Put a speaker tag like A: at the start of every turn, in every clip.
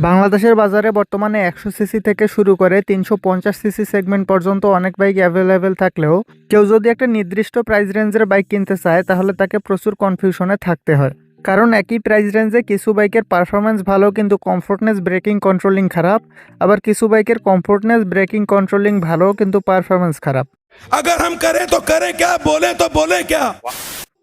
A: বাংলাদেশের বাজারে বর্তমানে 100 সিসি থেকে শুরু করে 350 সিসি সেগমেন্ট পর্যন্ত অনেক বাইক অ্যাভেলেবেল থাকলেও কেউ যদি একটা নির্দিষ্ট প্রাইস রেঞ্জের বাইক কিনতে চায় তাহলে তাকে প্রচুর কনফিউশনে থাকতে হয়। কারণ একই প্রাইস রেঞ্জে কিছু বাইকের পারফরমেন্স ভালো কিন্তু কমফোর্টনেস ব্রেকিং কন্ট্রোলিং খারাপ, আবার কিছু বাইকের কমফোর্টনেস ব্রেকিং কন্ট্রোলিং ভালো কিন্তু পারফরমেন্স খারাপ।
B: अगर हम करें तो करें क्या, बोले तो बोले क्या।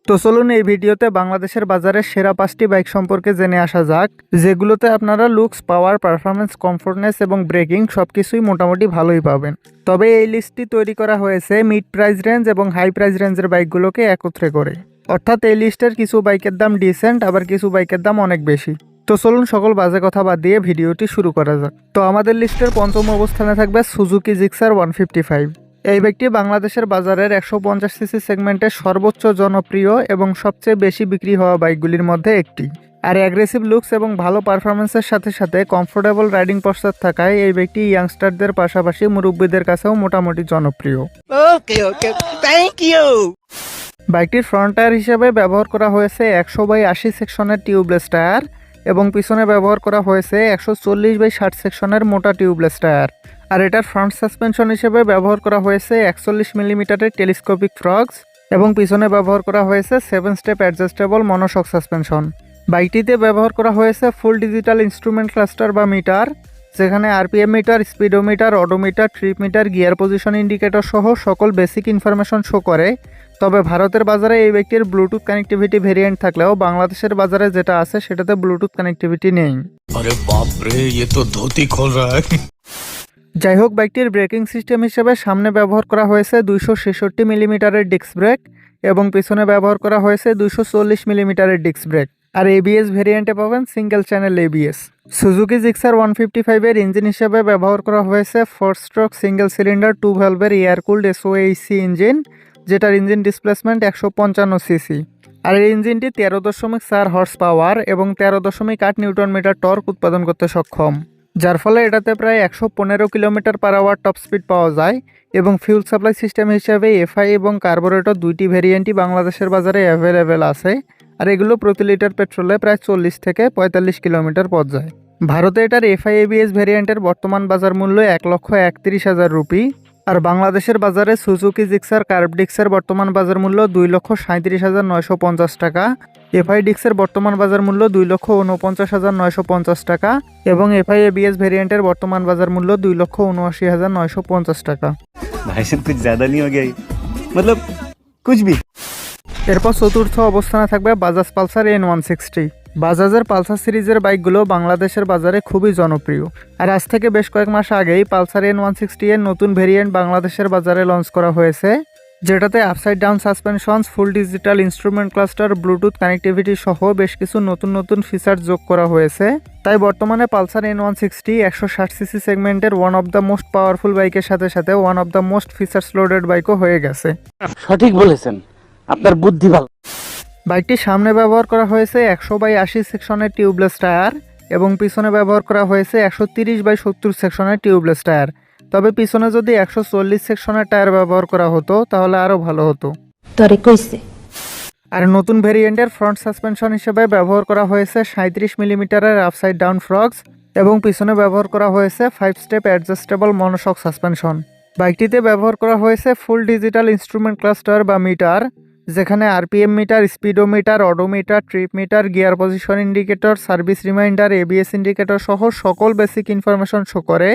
A: তো চলুন এই ভিডিওতে বাংলাদেশের বাজারের সেরা 5টি বাইক সম্পর্কে জেনে আসা যাক, যেগুলোতে আপনারা লুকস, পাওয়ার, পারফরমেন্স, কমফোর্টনেস এবং ব্রেকিং সবকিছুই মোটামুটি ভালোই পাবেন। তবে এই লিস্টটি তৈরি করা হয়েছে মিড প্রাইস রেঞ্জ এবং হাই প্রাইস রেঞ্জের বাইকগুলোকে একত্রে করে। অর্থাৎ এই লিস্টের কিছু বাইকের দাম ডিসেন্ট, আবার কিছু বাইকের দাম অনেক বেশি। তো চলুন সকল বাজে কথা বাদ দিয়ে ভিডিওটি শুরু করা যাক। তো আমাদের লিস্টের পঞ্চম অবস্থানে থাকবে সুজুকি জিক্সার 155। এই বাইকটি বাংলাদেশের বাজারের 150 সিসি সেগমেন্টের সর্বোচ্চ জনপ্রিয় এবং সবচেয়ে বেশি বিক্রি হওয়া বাইকগুলির মধ্যে একটি। আর অ্যাগ্রেসিভ লুকস এবং ভালো পারফরমেন্সের সাথে সাথে কমফোর্টেবল রাইডিং পশ্চাৎ থাকায় এই বাইকটি ইয়াংস্টারদের পাশাপাশি মুরব্বীদের কাছেও মোটামুটি জনপ্রিয়।
C: Okay, thank you.
A: বাইকটির ফ্রন্ট টায়ার হিসেবে ব্যবহার করা হয়েছে 100/80 সেকশনের টিউবলেস টায়ার এবং পিছনে ব্যবহার করা হয়েছে 140/60 সেকশনের মোটা টিউবলেস টায়ার। আর এটার ফ্রন্ট সাসপেনশন হিসেবে ব্যবহার করা হয়েছে 41 মিলিমিটারের টেলিস্কোপিক ফ্রগস এবং পিছনে ব্যবহার করা হয়েছে 7 স্টেপ অ্যাডজাস্টেবল মনোশক সাসপেনশন। বাইকটিতে ব্যবহার করা হয়েছে ফুল ডিজিটাল ইনস্ট্রুমেন্ট ক্লাস্টার বা মিটার, যেখানে RPM meter, speedometer, odometer, trip meter, gear position indicator সহ সকল বেসিক ইনফরমেশন শো করে। তবে ভারতের বাজারে এই বাইকটির ব্লুটুথ কানেক্টিভিটি ভেরিয়েন্ট থাকলেও বাংলাদেশের বাজারে যেটা আছে সেটাতে ব্লুটুথ কানেক্টিভিটি নেই।
B: अरे बाप रे, ये तो धोती खोल रहा है।
A: যাই হোক, বাইকটির ব্রেকিং সিস্টেম হিসেবে সামনে ব্যবহার করা হয়েছে 266 মিলিমিটারের ডিস্ক ব্রেক এবং পিছনে ব্যবহার করা হয়েছে 240 মিলিমিটারের ডিস্ক ব্রেক। আর এবিএস ভেরিয়েন্টে পাবেন single channel ABS. Suzuki Gixxer 155 এর ইঞ্জিন হিসেবে ব্যবহার করা হয়েছে 4 স্ট্রোক সিঙ্গেল সিলিন্ডার 2 ভ্যালভের এয়ার কুলড এসওএইচসি ইঞ্জিন, যেটার ইঞ্জিন ডিসপ্লেসমেন্ট 155 সিসি। আর এই ইঞ্জিনটি 13.4 হর্স পাওয়ার এবং 13.8 নিউটন মিটার টর্ক উৎপাদন করতে সক্ষম, যার ফলে এটাতে প্রায় 115 kilometre per hour top speed পাওয়া যায়। এবং ফিউল সাপ্লাই সিস্টেম হিসেবে এফআই এবং কার্বোরেটর দুইটি ভেরিয়েন্টই বাংলাদেশের বাজারে অ্যাভেলেবেল আছে। আর এগুলো প্রতি লিটার পেট্রোলে প্রায় 40 থেকে 45 কিলোমিটার পথ যায়। ভারতে এটার এফআই এবিএস ভেরিয়েন্টের বর্তমান বাজার মূল্য 1,31,000 রুপি। আর বাংলাদেশের বাজারে সুজুকি জিক্সার কার্ভ ডিক্সের বর্তমান বাজার মূল্য 2,37,950 টাকা, এফআই ডিক্সের বর্তমান বাজার মূল্য 2,49,950 টাকা এবং এফআই এবিএস ভেরিয়েন্টের বর্তমান বাজার মূল্য 2,79,950 টাকা।
D: भाई साहब कुछ ज्यादा नहीं हो गया ये? मतलब कुछ भी।
A: এরপর চতুর্থ অবস্থানে থাকবে বাজাজ পালসার N160। বাজাজের পালসার সিরিজের বাইকগুলো বাংলাদেশের বাজারে খুবই জনপ্রিয়। আর আজ থেকে বেশ কয়েক মাস আগেই পালসার N160 এর নতুন ভেরিয়েন্ট বাংলাদেশের বাজারে লঞ্চ করা হয়েছে, যেটাতে upside down suspension, full digital instrument cluster, Bluetooth connectivity সহ বেশ কিছু নতুন নতুন ফিচার যোগ করা হয়েছে। তাই বর্তমানে পালসার N160 160 সিসি সেগমেন্টের one of the most powerful বাইকের সাথে সাথে one of the most features loaded বাইকও হয়ে গেছে।
C: সঠিক বলেছেন, আপনার বুদ্ধি ভালো।
A: বাইকটির সামনে ব্যবহার করা হয়েছে 100/80 সেকশনের টিউবলেস টায়ার এবং পিছনে ব্যবহার করা হয়েছে 130/70 সেকশনের টিউবলেস টায়ার। তবে পিছনে যদি 140 সেকশনের টায়ার ব্যবহার করা হতো তাহলে আরও ভালো হতো।
E: তরে কইছে।
A: আর নতুন ভেরিয়েন্টের ফ্রন্ট সাসপেনশন হিসেবে ব্যবহার করা হয়েছে 37 মিলিমিটারের আপসাইড ডাউন ফ্রগস এবং পিছনে ব্যবহার করা হয়েছে 5 স্টেপ অ্যাডজাস্টেবল মনোশক সাসপেনশন। বাইকটিতে ব্যবহার করা হয়েছে ফুল ডিজিটাল ইনস্ট্রুমেন্ট ক্লাস্টার বা মিটার, যেখানে RPM meter, speedometer, odometer, trip meter, gear position indicator, service reminder, ABS indicator সহ সকল বেসিক ইনফরমেশন শো করে।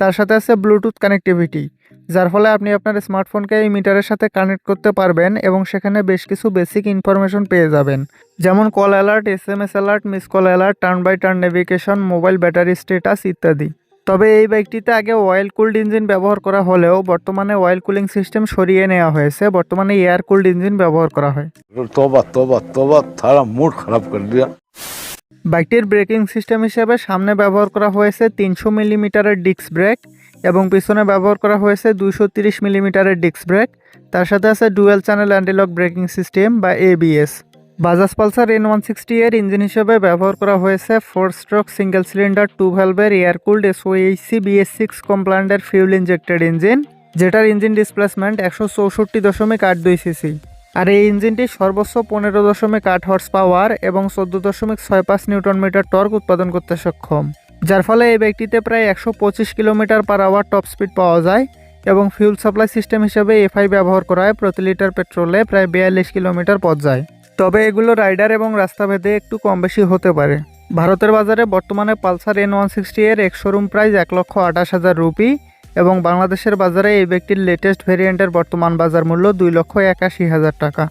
A: তার সাথে আছে ব্লুটুথ কানেক্টিভিটি, যার ফলে আপনি আপনার স্মার্টফোনকে এই মিটারের সাথে কানেক্ট করতে পারবেন এবং সেখানে বেশ কিছু বেসিক ইনফরমেশন পেয়ে যাবেন, যেমন call alert, SMS alert, miss call alert, turn by turn navigation, mobile battery status ইত্যাদি। তবে এই বাইকটিতে আগে অয়েল কুলড ইঞ্জিন ব্যবহার করা হলেও বর্তমানে অয়েল কুলিং সিস্টেম সরিয়ে নেওয়া হয়েছে, বর্তমানে এয়ার কুলড ইঞ্জিন ব্যবহার করা হয়।
B: तोबा तोबा तोबा, थारा मूड खराब कर दिया।
A: বাইকটির ব্রেকিং সিস্টেম হিসেবে সামনে ব্যবহার করা হয়েছে 300 মিলিমিটারের ডিস্ক ব্রেক এবং পিছনে ব্যবহার করা হয়েছে 230 মিলিমিটারের ডিস্ক ব্রেক। তার সাথে আছে dual channel antilock braking system বা এবিএস। বাজাজ পালসার N160 এর ইঞ্জিন হিসেবে ব্যবহার করা হয়েছে 4 স্ট্রোক সিঙ্গেল সিলিন্ডার 2 ভ্যালভের এয়ার কুলড এসওএইচসি BS6 কমপ্লায়েন্টের ফিউল ইনজেক্টেড ইঞ্জিন, যেটার ইঞ্জিন ডিসপ্লেসমেন্ট 164.82 সিসি। আর এই ইঞ্জিনটি সর্বোচ্চ 15.8 হর্স পাওয়ার এবং 14.65 নিউটন মিটার টর্ক উৎপাদন করতে সক্ষম। যার ফলে এই বাইকটিতে প্রায় 125 kilometre per hour top speed পাওয়া যায় এবং ফিউল সাপ্লাই সিস্টেম হিসেবে এফআই ব্যবহার করা হয়। প্রতি লিটার পেট্রোলে প্রায় 42 কিলোমিটার পথ যায়। তবে এগুলো রাইডার এবং রাস্তাভেদে একটু কম বেশি হতে পারে। ভারতের বাজারে বর্তমানে পালসার N160 এর এক্স শোরুম প্রাইস 1,28,000 রুপি এবং বাংলাদেশের বাজারে এই বাইকটির লেটেস্ট ভেরিয়েন্টের বর্তমান বাজার মূল্য 2,81,000 টাকা।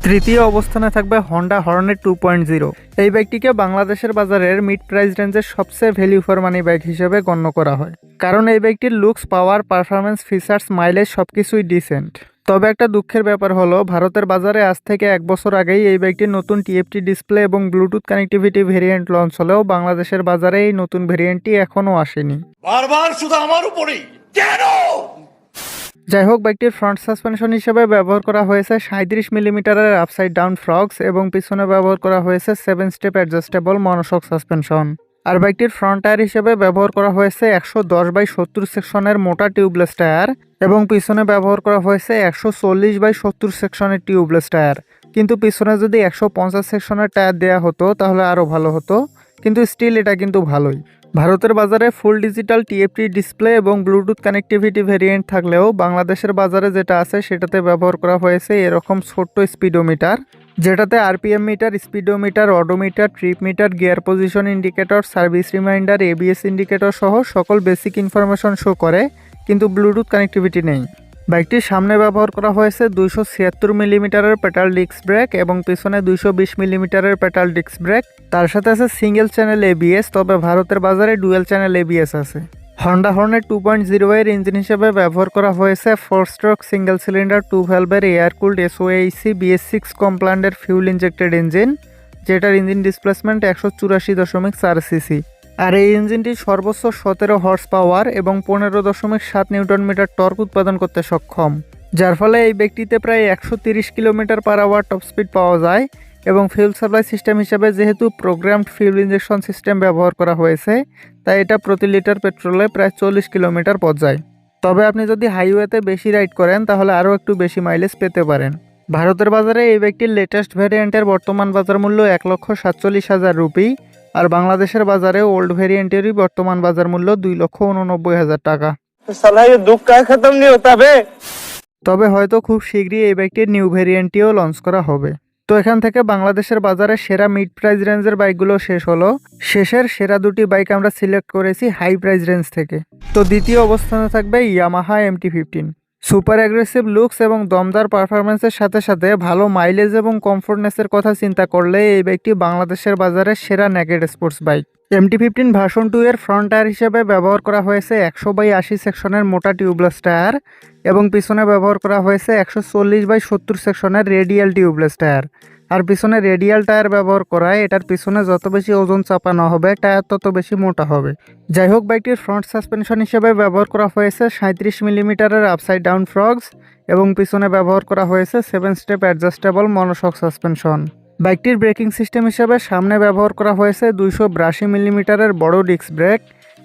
A: তৃতীয় অবস্থানে থাকবে হন্ডা হর্নেট 2.0। এই বাইকটিকে বাংলাদেশের বাজারের মিড প্রাইস রেঞ্জের সবচেয়ে ভ্যালু ফর মানি বাইক হিসেবে গণ্য করা হয়, কারণ এই বাইকটির লুকস, পাওয়ার, পারফরমেন্স, ফিচার্স, মাইলেজ সবকিছুই ডিসেন্ট। তবে একটা দুঃখের ব্যাপার হলো ভারতের বাজারে আজ থেকে 1 বছর আগেই এই বাইকটির নতুন টিএফটি ডিসপ্লে এবং ব্লুটুথ কানেক্টিভিটি ভেরিয়েন্ট লঞ্চ হলেও বাংলাদেশের বাজারে এই নতুন ভেরিয়েন্টটি এখনও আসেনি।
B: বারবার শুধু আমার উপরেই কেন?
A: যাই হোক, বাইকটির ফ্রন্ট সাসপেনশন হিসেবে ব্যবহার করা হয়েছে 37 মিলিমিটারের আপসাইড ডাউন ফ্রগস এবং পিছনে ব্যবহার করা হয়েছে 7 স্টেপ অ্যাডজাস্টেবল মনোশক সাসপেনশন। আর বাইকটির ফ্রন্ট টায়ার হিসেবে ব্যবহার করা হয়েছে 110/70 সেকশনের মোটা টিউবলেস টায়ার এবং পিছনে ব্যবহার করা হয়েছে 140/70 সেকশনের টিউবলেস টায়ার। কিন্তু পিছনে যদি 150 সেকশনের টায়ার দেওয়া হতো তাহলে আরও ভালো হতো, কিন্তু স্টিল এটা কিন্তু ভালোই। ভারতের বাজারে ফুল ডিজিটাল টিএফটি ডিসপ্লে এবং ব্লুটুথ কানেক্টিভিটি ভেরিয়েন্ট থাকলেও বাংলাদেশের বাজারে যেটা আছে সেটাতে ব্যবহার করা হয়েছে এরকম ছোট্ট স্পিডোমিটার, যেটাতে RPM meter, speedometer, odometer, trip meter, gear position indicator, service reminder, ABS indicator সহ সকল বেসিক ইনফরমেশন শো করে, কিন্তু ব্লুটুথ কানেক্টিভিটি নেই। বাইকটির সামনে ব্যবহার করা হয়েছে 276 মিলিমিটারের পেটাল ডিস্ক ব্রেক এবং পিছনে 220 মিলিমিটারের পেটাল ডিস্ক ব্রেক। তার সাথে আছে সিঙ্গেল চ্যানেল এবিএস, তবে ভারতের বাজারে ডুয়েল চ্যানেল এবিএস আছে। হন্ডা হর্নেট 2.0 এর ইঞ্জিন হিসেবে ব্যবহার করা হয়েছে 4 স্ট্রোক সিঙ্গেল সিলিন্ডার 2 ভ্যালভের এয়ার কুলড SOAC BS6 কমপ্লান্টের ফিউল ইনজেক্টেড ইঞ্জিন, যেটার ইঞ্জিন ডিসপ্লেসমেন্ট 184.4 সিসি। আর এই ইঞ্জিনটি সর্বোচ্চ 17 হর্স পাওয়ার এবং 15.7 নিউটন মিটার টর্ক উৎপাদন করতে সক্ষম, যার ফলে এই বাইকটিতে প্রায় 130 kilometre per hour top speed পাওয়া যায়। এবং ফিউল সাপ্লাই সিস্টেম হিসেবে যেহেতু প্রোগ্রামড ফিউল ইনজেকশন সিস্টেম ব্যবহার করা হয়েছে, তাই এটা প্রতি লিটার পেট্রোলে প্রায় 40 কিলোমিটার পথ যায়। তবে আপনি যদি হাইওয়েতে বেশি রাইড করেন তাহলে আরও একটু বেশি মাইলেজ পেতে পারেন। ভারতের বাজারে এই বাইকটির লেটেস্ট ভ্যারিয়েন্টের বর্তমান বাজার মূল্য 1,47,000 রুপি, আর বাংলাদেশের বাজারে ওল্ড ভেরিয়েন্টেরই বর্তমান বাজার মূল্য 2,89,000 টাকা। তবে হয়তো খুব শীঘ্রই এই বাইকটির নিউ ভেরিয়েন্টটিও লঞ্চ করা হবে। তো এখান থেকে বাংলাদেশের বাজারে সেরা মিড প্রাইস রেঞ্জের বাইকগুলো শেষ হলো। শেষের সেরা দুটি বাইক আমরা সিলেক্ট করেছি হাই প্রাইস রেঞ্জ থেকে। তো দ্বিতীয় অবস্থানে থাকবে Yamaha MT-15। Super aggressive looks এবং দমদার পারফরমেন্সের সাথে সাথে ভালো মাইলেজ এবং কমফোর্টনেসের কথা চিন্তা করলে এই বাইকটি বাংলাদেশের বাজারে সেরা naked sports bike. MT-15 version 2 এর ফ্রন্ট টায়ার হিসেবে ব্যবহার করা হয়েছে 100/80 সেকশনের মোটা টিউবলেস টায়ার এবং পিছনে ব্যবহার করা হয়েছে 140/70 সেকশনের রেডিয়াল টিউবলেস টায়ার। আর পিছনে রেডিয়াল টায়ার ব্যবহার করায় এটার পিছনে যত বেশি ওজন চাপানো হবে টায়ার তত বেশি মোটা হবে। যাই হোক, বাইকটির ফ্রন্ট সাসপেনশন হিসেবে ব্যবহার করা হয়েছে 37 মিলিমিটারের আপসাইড ডাউন ফ্রগস এবং পিছনে ব্যবহার করা হয়েছে 7 স্টেপ অ্যাডজাস্টেবল মনোশক সাসপেনশন। বাইকটির ব্রেকিং সিস্টেম হিসেবে সামনে ব্যবহার করা হয়েছে 282 মিলিমিটারের বড় ডিস্ক ব্রেক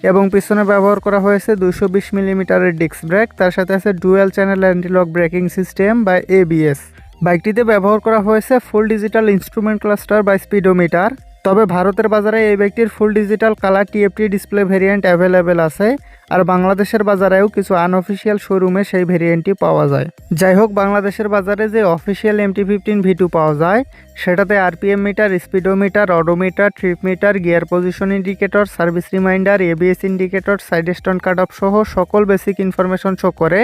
A: এবং পিছনে ব্যবহার করা হয়েছে 220 মিলিমিটারের ডিস্ক ব্রেক। তার সাথে আছে dual channel antilock braking system বা ABS। বাইকটিতে ব্যবহার করা হয়েছে ফুল ডিজিটাল ইনস্ট্রুমেন্ট ক্লাস্টার বা স্পিডোমিটার। তবে ভারতের বাজারে এই বাইকটির full digital colour TFT display variant available আছে, আর বাংলাদেশের বাজারেও কিছু আনঅফিসিয়াল শোরুমে সেই ভেরিয়েন্টটি পাওয়া যায়। যাই হোক, বাংলাদেশের বাজারে যে অফিসিয়াল MT-15 V2 পাওয়া যায় সেটাতে RPM meter, speedometer, odometer, trip meter, gear position indicator, service reminder, ABS indicator, side stand cut off সহ সকল বেসিক ইনফরমেশন শো করে।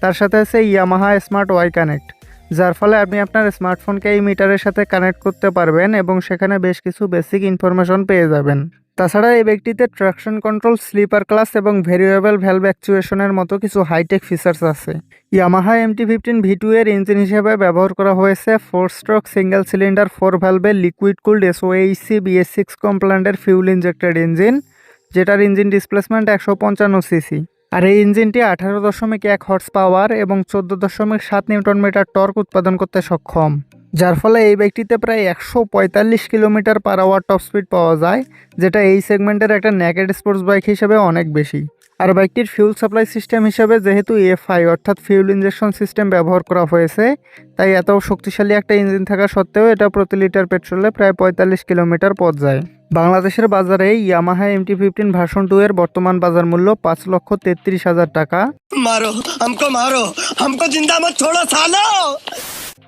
A: তার সাথে আছে ইয়ামাহা স্মার্ট ওয়াই কানেক্ট, যার ফলে আপনি আপনার স্মার্টফোনকে এই মিটারের সাথে কানেক্ট করতে পারবেন এবং সেখানে বেশ কিছু বেসিক ইনফরমেশন পেয়ে যাবেন। তাছাড়া এই বাইকটিতে ট্রাকশন কন্ট্রোল, স্লিপার ক্লাস এবং ভেরিয়েবল ভ্যালভ অ্যাকচুয়েশনের মতো কিছু হাইটেক ফিচার্স আছে। ইয়ামাহা MT-15 V2 এর ইঞ্জিন হিসেবে ব্যবহার করা হয়েছে 4 স্ট্রোক সিঙ্গেল সিলিন্ডার 4 ভ্যালভের লিকুইড কুলড SOAC BS6 কমপ্লান্টের ফিউল ইনজেক্টেড ইঞ্জিন, যেটার ইঞ্জিন ডিসপ্লেসমেন্ট 155 সিসি। আর এই ইঞ্জিনটি 18.1 হর্স পাওয়ার এবং 14.7 নিউটন মিটার টর্ক উৎপাদন করতে সক্ষম, যার ফলে এই বাইকটিতে প্রায় 145 kilometre per hour top speed পাওয়া যায়, যেটা এই সেগমেন্টের একটা নেকেড স্পোর্টস বাইক হিসেবে অনেক বেশি। আর বাইকটির ফিউল সাপ্লাই সিস্টেম হিসাবে যেহেতু এফআই অর্থাৎ ফিউল ইনজেকশন সিস্টেম ব্যবহার করা হয়েছে, তাই এত শক্তিশালী একটা ইঞ্জিন থাকা সত্ত্বেও এটা প্রতি লিটার পেট্রোলে প্রায় 45 কিলোমিটার পথ যায়। বাংলাদেশের বাজারে ইয়ামাহা MT-15 ভার্সন 2 এর বর্তমান বাজার মূল্য 5,33,000 টাকা।
E: मारो हमको जिंदा मत छोड़ो सालो।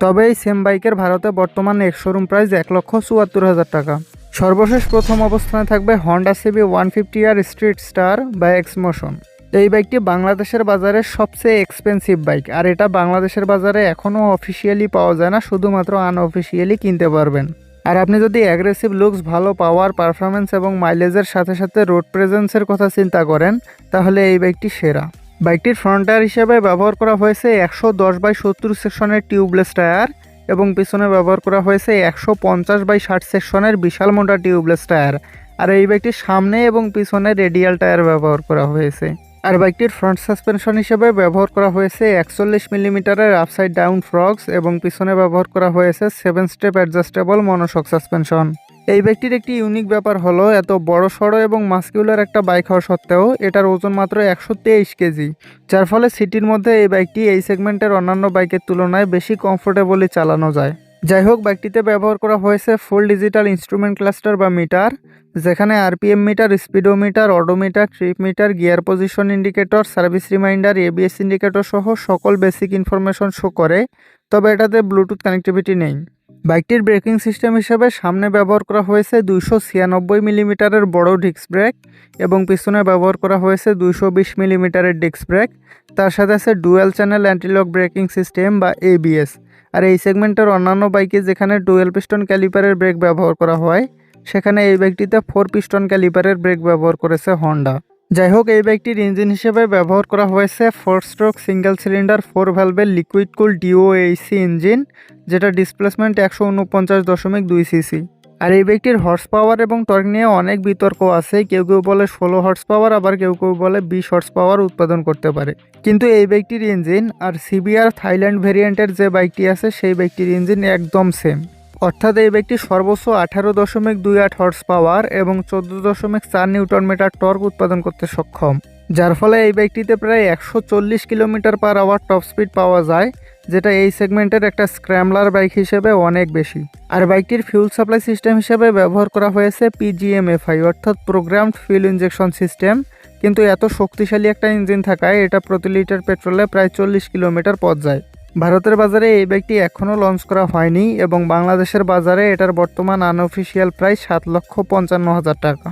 A: তবে এই সেম বাইকের ভারতে বর্তমানে শোরুম প্রাইস 1,74,000 টাকা। সর্বশেষ প্রথম অবস্থানে থাকবে Honda CB 150R street star বা এক্সমোশন। এই বাইকটি বাংলাদেশের বাজারে সবচেয়ে এক্সপেন্সিভ বাইক, আর এটা বাংলাদেশের বাজারে এখনও অফিসিয়ালি পাওয়া যায় না, শুধুমাত্র আনঅফিসিয়ালি কিনতে পারবেন। আর আপনি যদি অ্যাগ্রেসিভ লুকস, ভালো পাওয়ার, পারফরমেন্স এবং মাইলেজের সাথে সাথে রোড প্রেজেন্সের কথা চিন্তা করেন, তাহলে এই বাইকটি সেরা। বাইকটির ফ্রন্ট টায়ার হিসেবে ব্যবহার করা হয়েছে 110/70 সেকশনের টিউবলেস টায়ার এবং পিছনে ব্যবহার করা হয়েছে 150/60 সেকশনের বিশাল মোটা টিউবলেস টায়ার। আর এই বাইকটির সামনে এবং পিছনে রেডিয়াল টায়ার ব্যবহার করা হয়েছে। আর বাইকটির ফ্রন্ট সাসপেনশন হিসেবে ব্যবহার করা হয়েছে 41 মিলিমিটারের আপসাইড ডাউন ফ্রক্স এবং পিছনে ব্যবহার করা হয়েছে 7 স্টেপ অ্যাডজাস্টেবল মনোশক সাসপেনশন। এই বাইকটির একটি ইউনিক ব্যাপার হলো এত বড় সড়ো এবং মাস্কিউলার একটা বাইক হওয়া সত্ত্বেও এটার ওজন মাত্র 123 কেজি, যার ফলে সিটির মধ্যে এই বাইকটি এই সেগমেন্টের অন্যান্য বাইকের তুলনায় বেশি কমফোর্টেবলি চালানো যায়। যাই হোক, বাইকটিতে ব্যবহার করা হয়েছে ফুল ডিজিটাল ইনস্ট্রুমেন্ট ক্লাস্টার বা মিটার, যেখানে RPM meter, speedometer, odometer, trip meter, gear position indicator, service reminder, ABS indicator সহ সকল বেসিক ইনফরমেশন শো করে, তবে এটাতে ব্লুটুথ কানেক্টিভিটি নেই। বাইকটির ব্রেকিং সিস্টেম হিসেবে সামনে ব্যবহার করা হয়েছে 296 মিলিমিটারের বড় ডিস্ক ব্রেক এবং পিছনে ব্যবহার করা হয়েছে 220 মিলিমিটারের ডিস্ক ব্রেক। তার সাথে আছে dual channel antilock braking system বা এবিএস। আর এই সেগমেন্টের অন্যান্য বাইকে যেখানে ডুয়েল পিস্টন ক্যালিপারের ব্রেক ব্যবহার করা হয়, সেখানে এই বাইকটিতে 4 পিস্টন ক্যালিপারের ব্রেক ব্যবহার করেছে হন্ডা। যাই হোক, এই বাইকটির ইঞ্জিন হিসেবে ব্যবহার করা হয়েছে 4 স্ট্রোক সিঙ্গেল সিলিন্ডার 4 ভ্যালভের লিকুইড কুল ডিওএইচসি ইঞ্জিন, যেটা ডিসপ্লেসমেন্ট 149.2 সিসি। আর এই বাইকটির হর্স পাওয়ার এবং টর্ক নিয়ে অনেক বিতর্ক আছে। কেউ কেউ বলে 16 হর্স পাওয়ার, আবার কেউ কেউ বলে 20 হর্স পাওয়ার উৎপাদন করতে পারে। কিন্তু এই বাইকটির ইঞ্জিন আর সিবিআর থাইল্যান্ড ভেরিয়েন্টের যে বাইকটি আছে সেই বাইকটির ইঞ্জিন একদম সেম, অর্থাৎ এই বাইকটি সর্বোচ্চ 18.28 হর্স পাওয়ার এবং 14.4 নিউটন মিটার টর্ক উৎপাদন করতে সক্ষম, যার ফলে এই বাইকটিতে প্রায় 140 kilometre per hour top speed পাওয়া যায়, যেটা এই সেগমেন্টের একটা স্ক্র্যাম্বলার বাইক হিসেবে অনেক বেশি। আর বাইকটির ফিউল সাপ্লাই সিস্টেম হিসেবে ব্যবহার করা হয়েছে PGM-FI অর্থাৎ প্রোগ্রামড ফিউল ইনজেকশন সিস্টেম, কিন্তু এত শক্তিশালী একটা ইঞ্জিন থাকায় এটা প্রতি লিটার পেট্রোলে প্রায় 40 কিলোমিটার পথ যায়। ভারতের বাজারে এই বাইকটি এখনও লঞ্চ করা হয়নি এবং বাংলাদেশের বাজারে এটার বর্তমান আনঅফিসিয়াল প্রাইস 7,55,000 টাকা।